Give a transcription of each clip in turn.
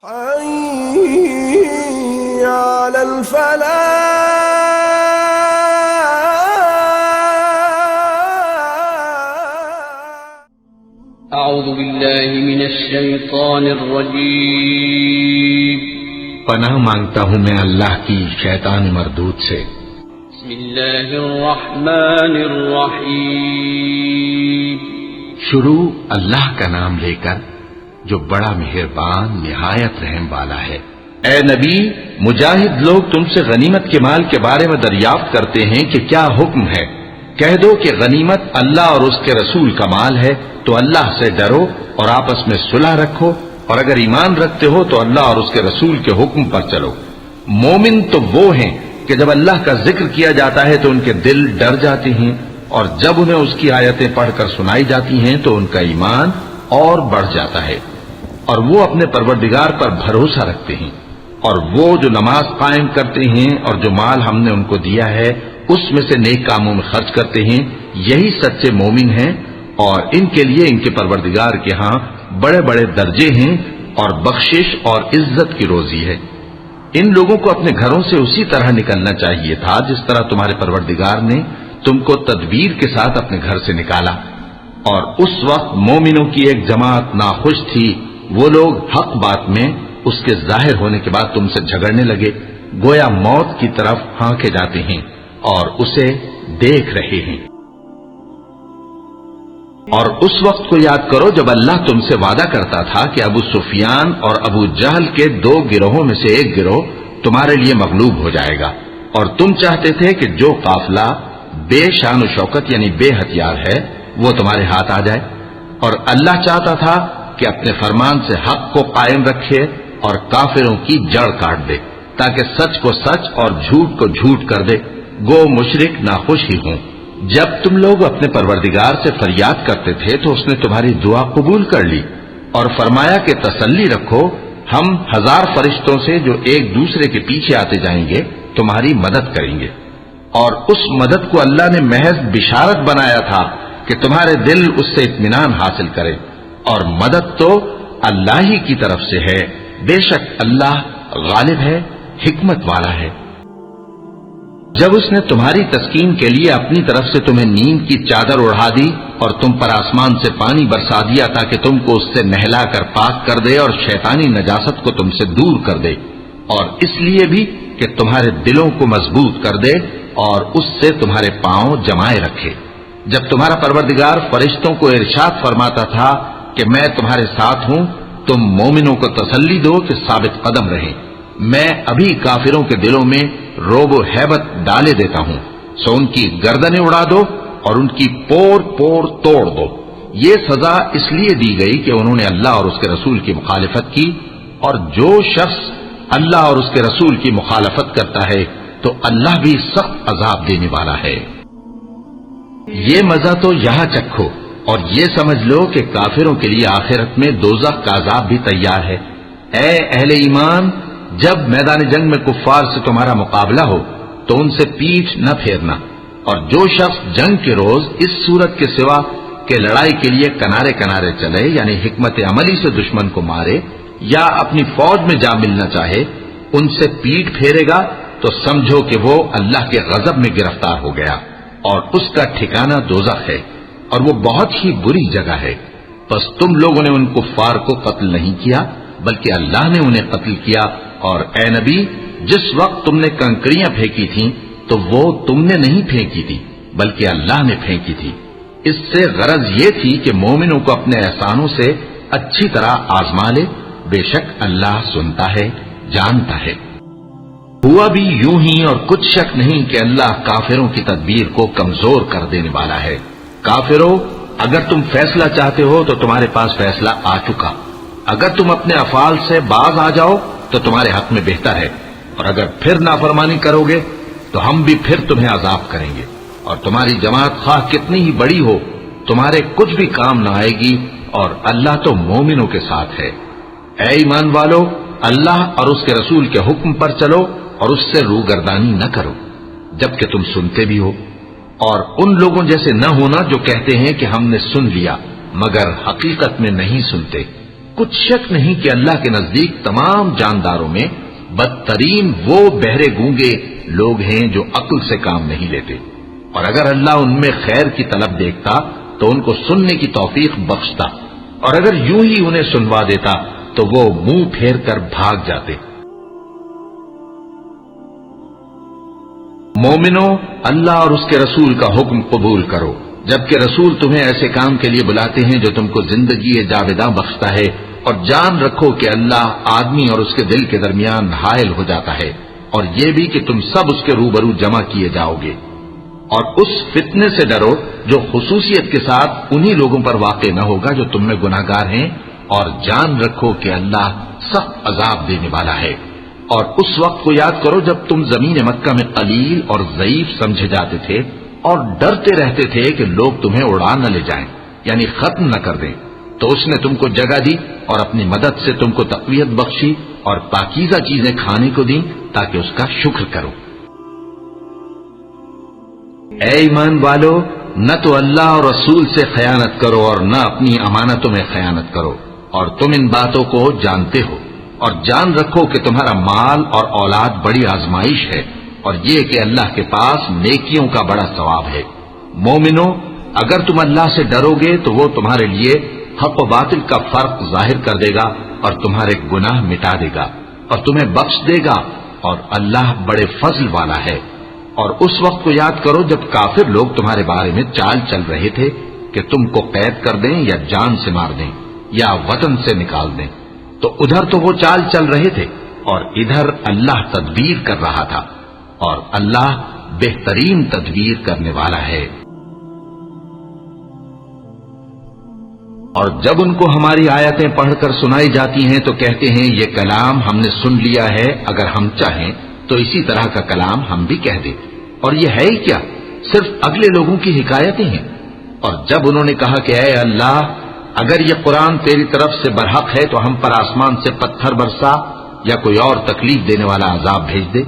حي على الفلاح. اعوذ باللہ من الشیطان الرجیم. پناہ مانگتا ہوں میں اللہ کی شیطان مردود سے. بسم اللہ الرحمن الرحیم. شروع اللہ کا نام لے کر جو بڑا مہربان نہایت رحم والا ہے. اے نبی، مجاہد لوگ تم سے غنیمت کے مال کے بارے میں دریافت کرتے ہیں کہ کیا حکم ہے. کہہ دو کہ غنیمت اللہ اور اس کے رسول کا مال ہے، تو اللہ سے ڈرو اور آپس میں صلح رکھو، اور اگر ایمان رکھتے ہو تو اللہ اور اس کے رسول کے حکم پر چلو. مومن تو وہ ہیں کہ جب اللہ کا ذکر کیا جاتا ہے تو ان کے دل ڈر جاتے ہیں، اور جب انہیں اس کی آیتیں پڑھ کر سنائی جاتی ہیں تو ان کا ایمان اور بڑھ جاتا ہے، اور وہ اپنے پروردگار پر بھروسہ رکھتے ہیں. اور وہ جو نماز قائم کرتے ہیں اور جو مال ہم نے ان کو دیا ہے اس میں سے نیک کاموں میں خرچ کرتے ہیں، یہی سچے مومن ہیں، اور ان کے لیے ان کے پروردگار کے ہاں بڑے بڑے درجے ہیں اور بخشش اور عزت کی روزی ہے. ان لوگوں کو اپنے گھروں سے اسی طرح نکلنا چاہیے تھا جس طرح تمہارے پروردگار نے تم کو تدبیر کے ساتھ اپنے گھر سے نکالا. اور اس وقت مومنوں کی ایک جماعت ناخوش تھی. وہ لوگ حق بات میں اس کے ظاہر ہونے کے بعد تم سے جھگڑنے لگے، گویا موت کی طرف ہانکے جاتے ہیں اور اسے دیکھ رہے ہیں. اور اس وقت کو یاد کرو جب اللہ تم سے وعدہ کرتا تھا کہ ابو سفیان اور ابو جہل کے دو گروہوں میں سے ایک گروہ تمہارے لیے مغلوب ہو جائے گا، اور تم چاہتے تھے کہ جو قافلہ بے شان و شوکت یعنی بے ہتھیار ہے وہ تمہارے ہاتھ آ جائے. اور اللہ چاہتا تھا کہ اپنے فرمان سے حق کو قائم رکھے اور کافروں کی جڑ کاٹ دے، تاکہ سچ کو سچ اور جھوٹ کو جھوٹ کر دے، گو مشرک ناخوش ہی ہوں. جب تم لوگ اپنے پروردگار سے فریاد کرتے تھے تو اس نے تمہاری دعا قبول کر لی اور فرمایا کہ تسلی رکھو، ہم 1000 فرشتوں سے جو ایک دوسرے کے پیچھے آتے جائیں گے تمہاری مدد کریں گے. اور اس مدد کو اللہ نے محض بشارت بنایا تھا کہ تمہارے دل اس سے اطمینان حاصل کرے، اور مدد تو اللہ ہی کی طرف سے ہے. بے شک اللہ غالب ہے، حکمت والا ہے. جب اس نے تمہاری تسکین کے لیے اپنی طرف سے تمہیں نیند کی چادر اڑا دی اور تم پر آسمان سے پانی برسا دیا تاکہ تم کو اس سے نہلا کر پاک کر دے اور شیطانی نجاست کو تم سے دور کر دے، اور اس لیے بھی کہ تمہارے دلوں کو مضبوط کر دے اور اس سے تمہارے پاؤں جمائے رکھے. جب تمہارا پروردگار فرشتوں کو ارشاد فرماتا تھا کہ میں تمہارے ساتھ ہوں، تم مومنوں کو تسلی دو کہ ثابت قدم رہیں. میں ابھی کافروں کے دلوں میں روب و ہیبت ڈالے دیتا ہوں، سو ان کی گردنیں اڑا دو اور ان کی پور پور توڑ دو. یہ سزا اس لیے دی گئی کہ انہوں نے اللہ اور اس کے رسول کی مخالفت کی، اور جو شخص اللہ اور اس کے رسول کی مخالفت کرتا ہے تو اللہ بھی سخت عذاب دینے والا ہے. یہ مزہ تو یہاں چکھو اور یہ سمجھ لو کہ کافروں کے لیے آخرت میں دوزخ کا عذاب بھی تیار ہے. اے اہل ایمان، جب میدان جنگ میں کفار سے تمہارا مقابلہ ہو تو ان سے پیٹھ نہ پھیرنا، اور جو شخص جنگ کے روز اس صورت کے سوا کہ لڑائی کے لیے کنارے کنارے چلے یعنی حکمت عملی سے دشمن کو مارے یا اپنی فوج میں جا ملنا چاہے، ان سے پیٹھ پھیرے گا تو سمجھو کہ وہ اللہ کے غضب میں گرفتار ہو گیا، اور اس کا ٹھکانہ دوزخ ہے، اور وہ بہت ہی بری جگہ ہے. بس تم لوگوں نے ان کفار کو قتل نہیں کیا بلکہ اللہ نے انہیں قتل کیا. اور اے نبی، جس وقت تم نے کنکریاں پھینکی تھیں تو وہ تم نے نہیں پھینکی تھی بلکہ اللہ نے پھینکی تھی. اس سے غرض یہ تھی کہ مومنوں کو اپنے احسانوں سے اچھی طرح آزما لے. بے شک اللہ سنتا ہے، جانتا ہے. ہوا بھی یوں ہی، اور کچھ شک نہیں کہ اللہ کافروں کی تدبیر کو کمزور کر دینے والا ہے. کافروں، اگر تم فیصلہ چاہتے ہو تو تمہارے پاس فیصلہ آ چکا. اگر تم اپنے افعال سے باز آ جاؤ تو تمہارے حق میں بہتر ہے، اور اگر پھر نافرمانی کرو گے تو ہم بھی پھر تمہیں عذاب کریں گے. اور تمہاری جماعت خواہ کتنی ہی بڑی ہو تمہارے کچھ بھی کام نہ آئے گی، اور اللہ تو مومنوں کے ساتھ ہے. اے ایمان والو، اللہ اور اس کے رسول کے حکم پر چلو اور اس سے روگردانی نہ کرو جبکہ تم سنتے بھی ہو، اور ان لوگوں جیسے نہ ہونا جو کہتے ہیں کہ ہم نے سن لیا مگر حقیقت میں نہیں سنتے. کچھ شک نہیں کہ اللہ کے نزدیک تمام جانداروں میں بدترین وہ بہرے گونگے لوگ ہیں جو عقل سے کام نہیں لیتے، اور اگر اللہ ان میں خیر کی طلب دیکھتا تو ان کو سننے کی توفیق بخشتا، اور اگر یوں ہی انہیں سنوا دیتا تو وہ منہ پھیر کر بھاگ جاتے۔ مومنو، اللہ اور اس کے رسول کا حکم قبول کرو، جبکہ رسول تمہیں ایسے کام کے لیے بلاتے ہیں جو تم کو زندگی جاوداں بخشتا ہے، اور جان رکھو کہ اللہ آدمی اور اس کے دل کے درمیان حائل ہو جاتا ہے، اور یہ بھی کہ تم سب اس کے روبرو جمع کیے جاؤ گے۔ اور اس فتنے سے ڈرو جو خصوصیت کے ساتھ انہی لوگوں پر واقع نہ ہوگا جو تم میں گناہگار ہیں، اور جان رکھو کہ اللہ سخت عذاب دینے والا ہے۔ اور اس وقت کو یاد کرو جب تم زمین مکہ میں قلیل اور ضعیف سمجھے جاتے تھے اور ڈرتے رہتے تھے کہ لوگ تمہیں اڑا نہ لے جائیں، یعنی ختم نہ کر دیں، تو اس نے تم کو جگہ دی اور اپنی مدد سے تم کو تقویت بخشی اور پاکیزہ چیزیں کھانے کو دیں تاکہ اس کا شکر کرو۔ اے ایمان والو، نہ تو اللہ اور رسول سے خیانت کرو اور نہ اپنی امانتوں میں خیانت کرو، اور تم ان باتوں کو جانتے ہو، اور جان رکھو کہ تمہارا مال اور اولاد بڑی آزمائش ہے، اور یہ کہ اللہ کے پاس نیکیوں کا بڑا ثواب ہے۔ مومنو، اگر تم اللہ سے ڈرو گے تو وہ تمہارے لیے حق و باطل کا فرق ظاہر کر دے گا اور تمہارے گناہ مٹا دے گا اور تمہیں بخش دے گا، اور اللہ بڑے فضل والا ہے۔ اور اس وقت کو یاد کرو جب کافر لوگ تمہارے بارے میں چال چل رہے تھے کہ تم کو قید کر دیں یا جان سے مار دیں یا وطن سے نکال دیں، تو ادھر تو وہ چال چل رہے تھے اور ادھر اللہ تدبیر کر رہا تھا، اور اللہ بہترین تدبیر کرنے والا ہے۔ اور جب ان کو ہماری آیتیں پڑھ کر سنائی جاتی ہیں تو کہتے ہیں یہ کلام ہم نے سن لیا ہے، اگر ہم چاہیں تو اسی طرح کا کلام ہم بھی کہہ دیں، اور یہ ہے ہی کیا، صرف اگلے لوگوں کی حکایتیں ہیں۔ اور جب انہوں نے کہا کہ اے اللہ، اگر یہ قرآن تیری طرف سے برحق ہے تو ہم پر آسمان سے پتھر برسا یا کوئی اور تکلیف دینے والا عذاب بھیج دے۔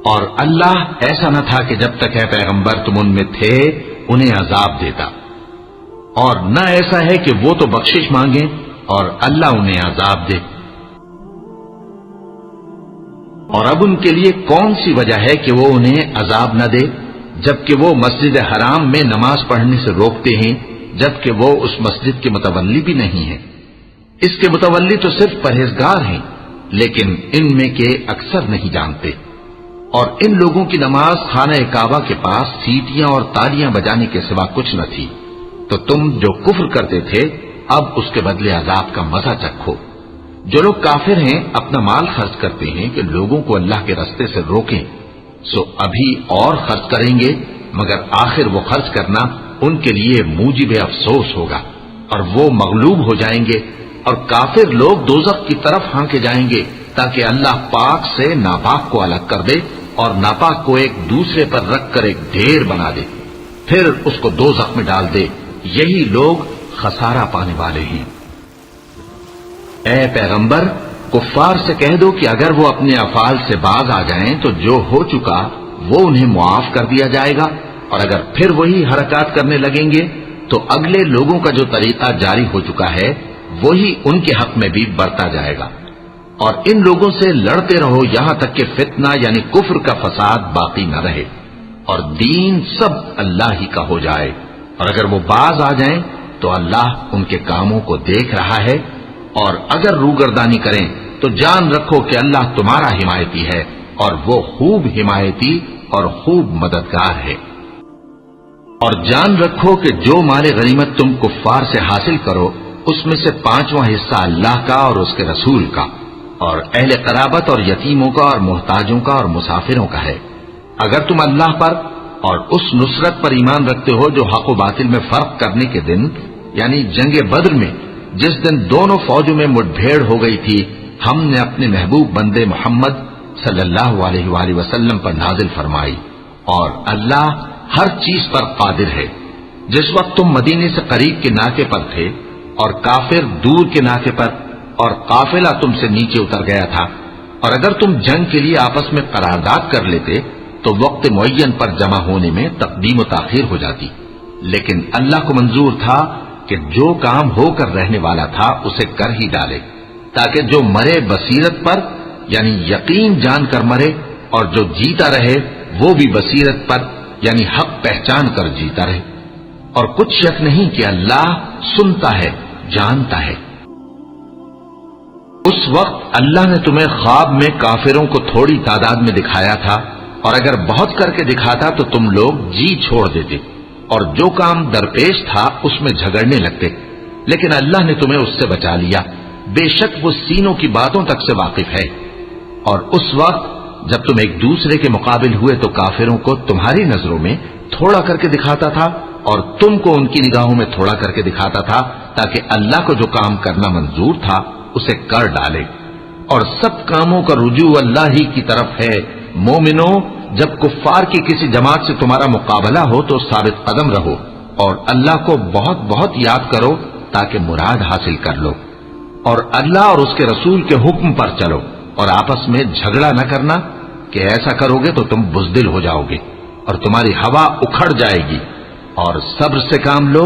اور اللہ ایسا نہ تھا کہ جب تک اے پیغمبر تم ان میں تھے انہیں عذاب دیتا، اور نہ ایسا ہے کہ وہ تو بخشش مانگیں اور اللہ انہیں عذاب دے۔ اور اب ان کے لیے کون سی وجہ ہے کہ وہ انہیں عذاب نہ دے، جبکہ وہ مسجد حرام میں نماز پڑھنے سے روکتے ہیں، جبکہ وہ اس مسجد کے متولی بھی نہیں ہیں۔ اس کے متولی تو صرف پرہیزگار ہیں، لیکن ان میں کے اکثر نہیں جانتے۔ اور ان لوگوں کی نماز خانہ کعبہ کے پاس سیٹیاں اور تالیاں بجانے کے سوا کچھ نہ تھی، تو تم جو کفر کرتے تھے اب اس کے بدلے عذاب کا مزہ چکھو۔ جو لوگ کافر ہیں اپنا مال خرچ کرتے ہیں کہ لوگوں کو اللہ کے راستے سے روکیں، سو ابھی اور خرچ کریں گے، مگر آخر وہ خرچ کرنا ان کے لیے موجب افسوس ہوگا، اور وہ مغلوب ہو جائیں گے، اور کافر لوگ دوزخ کی طرف ہانکے جائیں گے تاکہ اللہ پاک سے ناپاک کو الگ کر دے اور ناپاک کو ایک دوسرے پر رکھ کر ایک ڈھیر بنا دے، پھر اس کو دوزخ میں ڈال دے۔ یہی لوگ خسارہ پانے والے ہیں۔ اے پیغمبر، کفار سے کہہ دو کہ اگر وہ اپنے افعال سے باز آ جائیں تو جو ہو چکا وہ انہیں معاف کر دیا جائے گا، اور اگر پھر وہی حرکات کرنے لگیں گے تو اگلے لوگوں کا جو طریقہ جاری ہو چکا ہے وہی ان کے حق میں بھی برتا جائے گا۔ اور ان لوگوں سے لڑتے رہو یہاں تک کہ فتنہ یعنی کفر کا فساد باقی نہ رہے اور دین سب اللہ ہی کا ہو جائے، اور اگر وہ باز آ جائیں تو اللہ ان کے کاموں کو دیکھ رہا ہے، اور اگر روگردانی کریں تو جان رکھو کہ اللہ تمہارا حمایتی ہے، اور وہ خوب حمایتی اور خوب مددگار ہے۔ اور جان رکھو کہ جو مال غنیمت تم کفار سے حاصل کرو اس میں سے 5واں حصہ اللہ کا اور اس کے رسول کا اور اہل قرابت اور یتیموں کا اور محتاجوں کا اور مسافروں کا ہے۔ اگر تم اللہ پر اور اس نصرت پر ایمان رکھتے ہو جو حق و باطل میں فرق کرنے کے دن یعنی جنگ بدر میں جس دن دونوں فوجوں میں مٹبھیڑ ہو گئی تھی، ہم نے اپنے محبوب بندے محمد صلی اللہ علیہ وآلہ وسلم پر نازل فرمائی، اور اللہ ہر چیز پر قادر ہے۔ جس وقت تم مدینے سے قریب کے ناکے پر تھے اور کافر دور کے ناکے پر، اور قافلہ تم سے نیچے اتر گیا تھا، اور اگر تم جنگ کے لیے آپس میں قرارداد کر لیتے تو وقت معین پر جمع ہونے میں تقدیم و تاخیر ہو جاتی، لیکن اللہ کو منظور تھا کہ جو کام ہو کر رہنے والا تھا اسے کر ہی ڈالے، تاکہ جو مرے بصیرت پر یعنی یقین جان کر مرے، اور جو جیتا رہے وہ بھی بصیرت پر یعنی حق پہچان کر جیتا رہے۔ اور کچھ شک نہیں کہ اللہ سنتا ہے، جانتا ہے۔ اس وقت اللہ نے تمہیں خواب میں کافروں کو تھوڑی تعداد میں دکھایا تھا، اور اگر بہت کر کے دکھاتا تو تم لوگ جی چھوڑ دیتے اور جو کام درپیش تھا اس میں جھگڑنے لگتے، لیکن اللہ نے تمہیں اس سے بچا لیا، بے شک وہ سینوں کی باتوں تک سے واقف ہے۔ اور اس وقت جب تم ایک دوسرے کے مقابل ہوئے تو کافروں کو تمہاری نظروں میں تھوڑا کر کے دکھاتا تھا اور تم کو ان کی نگاہوں میں تھوڑا کر کے دکھاتا تھا، تاکہ اللہ کو جو کام کرنا منظور تھا اسے کر ڈالے۔ اور سب کاموں کا رجوع اللہ ہی کی طرف ہے۔ مومنو، جب کفار کی کسی جماعت سے تمہارا مقابلہ ہو تو ثابت قدم رہو اور اللہ کو بہت بہت یاد کرو تاکہ مراد حاصل کر لو، اور اللہ اور اس کے رسول کے حکم پر چلو، اور آپس میں جھگڑا نہ کرنا کہ ایسا کرو گے تو تم بزدل ہو جاؤ گے اور تمہاری ہوا اکھڑ جائے گی، اور صبر سے کام لو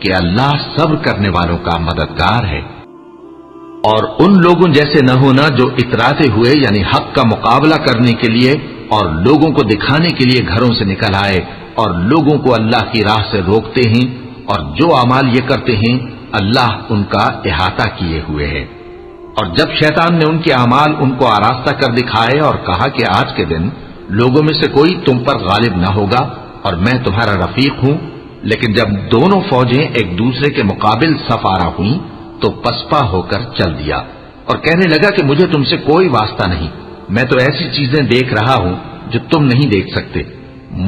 کہ اللہ صبر کرنے والوں کا مددگار ہے۔ اور ان لوگوں جیسے نہ ہونا جو اتراتے ہوئے یعنی حق کا مقابلہ کرنے کے لیے اور لوگوں کو دکھانے کے لیے گھروں سے نکل آئے اور لوگوں کو اللہ کی راہ سے روکتے ہیں، اور جو اعمال یہ کرتے ہیں اللہ ان کا احاطہ کیے ہوئے ہے۔ اور جب شیطان نے ان کے اعمال ان کو آراستہ کر دکھائے اور کہا کہ آج کے دن لوگوں میں سے کوئی تم پر غالب نہ ہوگا اور میں تمہارا رفیق ہوں، لیکن جب دونوں فوجیں ایک دوسرے کے مقابل صف آرا ہوئیں تو پسپا ہو کر چل دیا اور کہنے لگا کہ مجھے تم سے کوئی واسطہ نہیں، میں تو ایسی چیزیں دیکھ رہا ہوں جو تم نہیں دیکھ سکتے،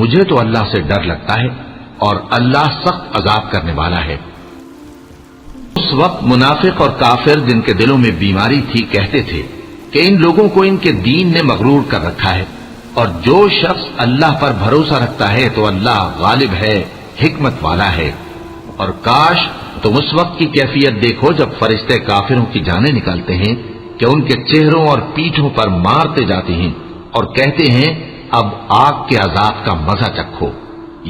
مجھے تو اللہ سے ڈر لگتا ہے اور اللہ سخت عذاب کرنے والا ہے۔ اس وقت منافق اور کافر جن کے دلوں میں بیماری تھی کہتے تھے کہ ان لوگوں کو ان کے دین نے مغرور کر رکھا ہے، اور جو شخص اللہ پر بھروسہ رکھتا ہے تو اللہ غالب ہے، حکمت والا ہے۔ اور کاش تم اس وقت کی کیفیت دیکھو جب فرشتے کافروں کی جانیں نکالتے ہیں کہ ان کے چہروں اور پیٹھوں پر مارتے جاتے ہیں اور کہتے ہیں اب آگ کے عذاب کا مزہ چکھو،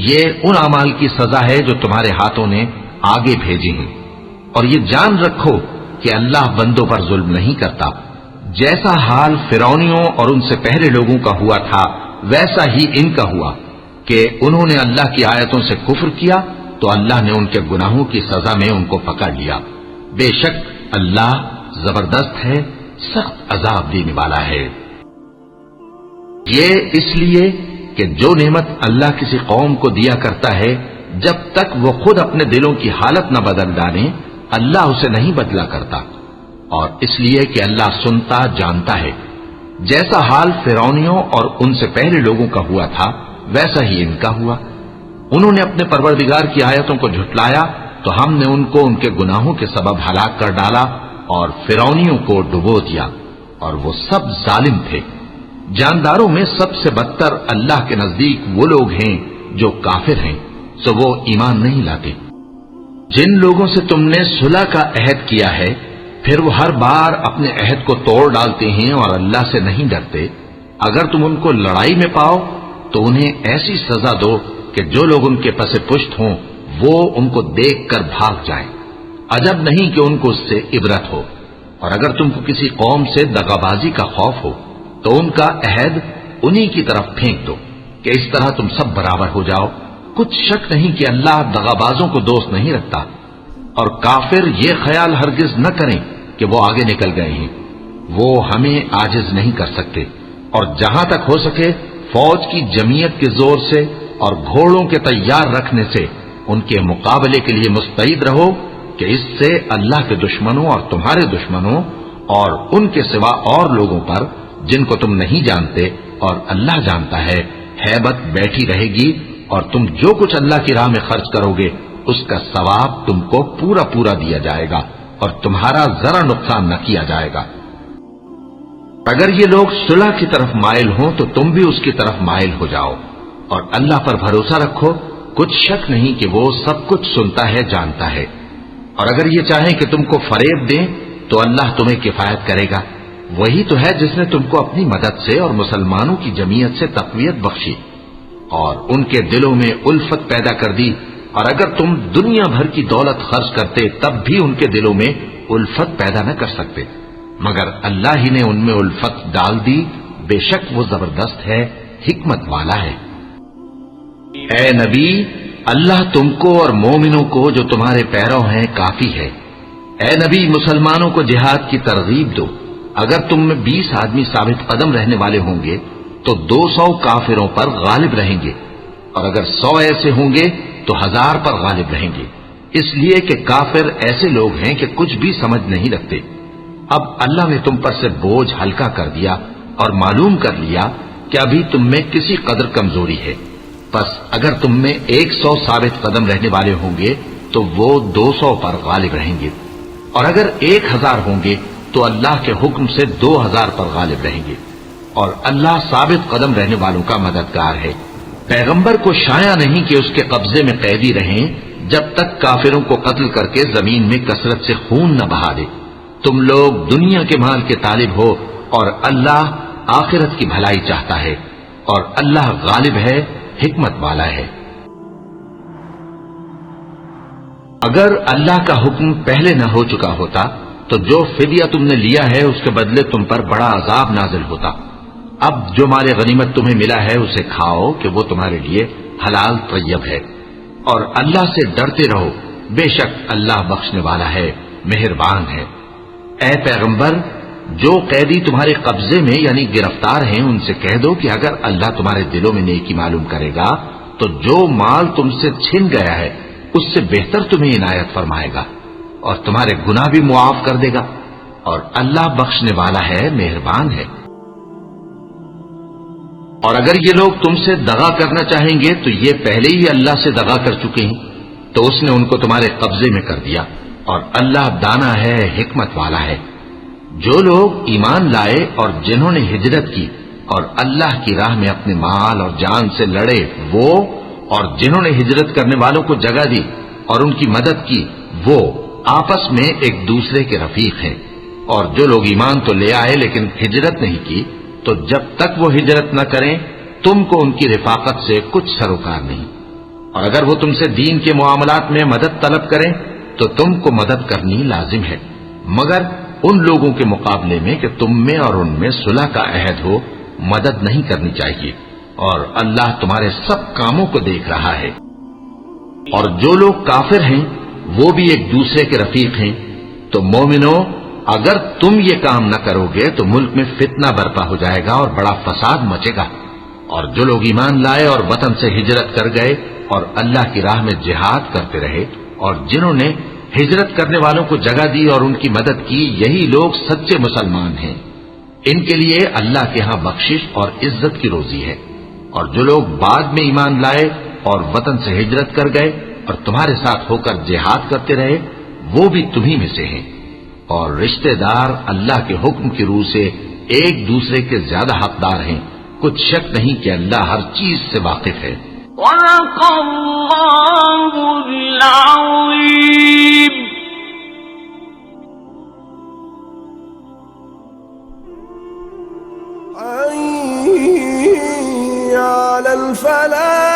یہ ان اعمال کی سزا ہے جو تمہارے ہاتھوں نے آگے بھیجی ہیں۔ اور یہ جان رکھو کہ اللہ بندوں پر ظلم نہیں کرتا، جیسا حال فرعونیوں اور ان سے پہلے لوگوں کا ہوا تھا ویسا ہی ان کا ہوا کہ انہوں نے اللہ کی آیتوں سے کفر کیا تو اللہ نے ان کے گناہوں کی سزا میں ان کو پکڑ لیا۔ بے شک اللہ زبردست ہے، سخت عذاب دینے والا ہے۔ یہ اس لیے کہ جو نعمت اللہ کسی قوم کو دیا کرتا ہے جب تک وہ خود اپنے دلوں کی حالت نہ بدل ڈالے اللہ اسے نہیں بدلا کرتا، اور اس لیے کہ اللہ سنتا جانتا ہے۔ جیسا حال فرعونیوں اور ان سے پہلے لوگوں کا ہوا تھا ویسا ہی ان کا ہوا۔ انہوں نے اپنے پروردگار کی آیتوں کو جھٹلایا تو ہم نے ان کو ان کے گناہوں کے سبب ہلاک کر ڈالا اور فرعونیوں کو ڈبو دیا، اور وہ سب ظالم تھے۔ جانداروں میں سب سے بدتر اللہ کے نزدیک وہ لوگ ہیں جو کافر ہیں، سو وہ ایمان نہیں لاتے۔ جن لوگوں سے تم نے صلح کا عہد کیا ہے پھر وہ ہر بار اپنے عہد کو توڑ ڈالتے ہیں اور اللہ سے نہیں ڈرتے، اگر تم ان کو لڑائی میں پاؤ تو انہیں ایسی سزا دو کہ جو لوگ ان کے پس پشت ہوں وہ ان کو دیکھ کر بھاگ جائیں، عجب نہیں کہ ان کو اس سے عبرت ہو۔ اور اگر تم کو کسی قوم سے دغابازی کا خوف ہو تو ان کا عہد انہی کی طرف پھینک دو کہ اس طرح تم سب برابر ہو جاؤ۔ کچھ شک نہیں کہ اللہ دغابازوں کو دوست نہیں رکھتا، اور کافر یہ خیال ہرگز نہ کریں کہ وہ آگے نکل گئے ہیں، وہ ہمیں عاجز نہیں کر سکتے۔ اور جہاں تک ہو سکے فوج کی جمعیت کے زور سے اور گھوڑوں کے تیار رکھنے سے ان کے مقابلے کے لیے مستعد رہو کہ اس سے اللہ کے دشمنوں اور تمہارے دشمنوں اور ان کے سوا اور لوگوں پر جن کو تم نہیں جانتے اور اللہ جانتا ہے ہیبت بیٹھی رہے گی، اور تم جو کچھ اللہ کی راہ میں خرچ کرو گے اس کا ثواب تم کو پورا پورا دیا جائے گا اور تمہارا ذرا نقصان نہ کیا جائے گا۔ اگر یہ لوگ صلح کی طرف مائل ہوں تو تم بھی اس کی طرف مائل ہو جاؤ، اور اللہ پر بھروسہ رکھو، کچھ شک نہیں کہ وہ سب کچھ سنتا ہے، جانتا ہے۔ اور اگر یہ چاہیں کہ تم کو فریب دیں تو اللہ تمہیں کفایت کرے گا، وہی تو ہے جس نے تم کو اپنی مدد سے اور مسلمانوں کی جمعیت سے تقویت بخشی اور ان کے دلوں میں الفت پیدا کر دی اور اگر تم دنیا بھر کی دولت خرچ کرتے تب بھی ان کے دلوں میں الفت پیدا نہ کر سکتے، مگر اللہ ہی نے ان میں الفت ڈال دی، بے شک وہ زبردست ہے، حکمت والا ہے۔ اے نبی، اللہ تم کو اور مومنوں کو جو تمہارے پیرو ہیں کافی ہے۔ اے نبی، مسلمانوں کو جہاد کی ترغیب دو۔ اگر تم میں 20 آدمی ثابت قدم رہنے والے ہوں گے تو 200 کافروں پر غالب رہیں گے، اور اگر 100 ایسے ہوں گے تو 1000 پر غالب رہیں گے، اس لیے کہ کافر ایسے لوگ ہیں کہ کچھ بھی سمجھ نہیں رکھتے۔ اب اللہ نے تم پر سے بوجھ ہلکا کر دیا اور معلوم کر لیا کہ ابھی تم میں کسی قدر کمزوری ہے، پس اگر تم میں 100 ثابت قدم رہنے والے ہوں گے تو وہ 200 پر غالب رہیں گے، اور اگر 1000 ہوں گے تو اللہ کے حکم سے 2000 پر غالب رہیں گے، اور اللہ ثابت قدم رہنے والوں کا مددگار ہے۔ پیغمبر کو شایع نہیں کہ اس کے قبضے میں قیدی رہیں جب تک کافروں کو قتل کر کے زمین میں کثرت سے خون نہ بہا دے۔ تم لوگ دنیا کے مال کے طالب ہو اور اللہ آخرت کی بھلائی چاہتا ہے، اور اللہ غالب ہے، حکمت والا ہے۔ اگر اللہ کا حکم پہلے نہ ہو چکا ہوتا تو جو فدیہ تم نے لیا ہے اس کے بدلے تم پر بڑا عذاب نازل ہوتا۔ اب جو مال غنیمت تمہیں ملا ہے اسے کھاؤ کہ وہ تمہارے لیے حلال طیب ہے، اور اللہ سے ڈرتے رہو، بے شک اللہ بخشنے والا ہے، مہربان ہے۔ اے پیغمبر، جو قیدی تمہارے قبضے میں یعنی گرفتار ہیں ان سے کہہ دو کہ اگر اللہ تمہارے دلوں میں نیکی معلوم کرے گا تو جو مال تم سے چھن گیا ہے اس سے بہتر تمہیں عنایت فرمائے گا، اور تمہارے گناہ بھی معاف کر دے گا، اور اللہ بخشنے والا ہے، مہربان ہے۔ اور اگر یہ لوگ تم سے دغا کرنا چاہیں گے تو یہ پہلے ہی اللہ سے دغا کر چکے ہیں، تو اس نے ان کو تمہارے قبضے میں کر دیا، اور اللہ دانا ہے، حکمت والا ہے۔ جو لوگ ایمان لائے اور جنہوں نے ہجرت کی اور اللہ کی راہ میں اپنے مال اور جان سے لڑے، وہ اور جنہوں نے ہجرت کرنے والوں کو جگہ دی اور ان کی مدد کی، وہ آپس میں ایک دوسرے کے رفیق ہیں۔ اور جو لوگ ایمان تو لے آئے لیکن ہجرت نہیں کی، تو جب تک وہ ہجرت نہ کریں تم کو ان کی رفاقت سے کچھ سروکار نہیں، اور اگر وہ تم سے دین کے معاملات میں مدد طلب کریں تو تم کو مدد کرنی لازم ہے، مگر ان لوگوں کے مقابلے میں کہ تم میں اور ان میں صلح کا عہد ہو مدد نہیں کرنی چاہیے، اور اللہ تمہارے سب کاموں کو دیکھ رہا ہے۔ اور جو لوگ کافر ہیں وہ بھی ایک دوسرے کے رفیق ہیں، تو مومنوں، اگر تم یہ کام نہ کرو گے تو ملک میں فتنہ برپا ہو جائے گا اور بڑا فساد مچے گا۔ اور جو لوگ ایمان لائے اور وطن سے ہجرت کر گئے اور اللہ کی راہ میں جہاد کرتے رہے، اور جنہوں نے ہجرت کرنے والوں کو جگہ دی اور ان کی مدد کی، یہی لوگ سچے مسلمان ہیں، ان کے لیے اللہ کے ہاں بخشش اور عزت کی روزی ہے۔ اور جو لوگ بعد میں ایمان لائے اور وطن سے ہجرت کر گئے اور تمہارے ساتھ ہو کر جہاد کرتے رہے، وہ بھی تمہیں میں سے ہیں، اور رشتہ دار اللہ کے حکم کی روح سے ایک دوسرے کے زیادہ حقدار ہیں، کچھ شک نہیں کہ اللہ ہر چیز سے واقف ہے۔ صدق اللہ العظیم۔ حي على الفلاح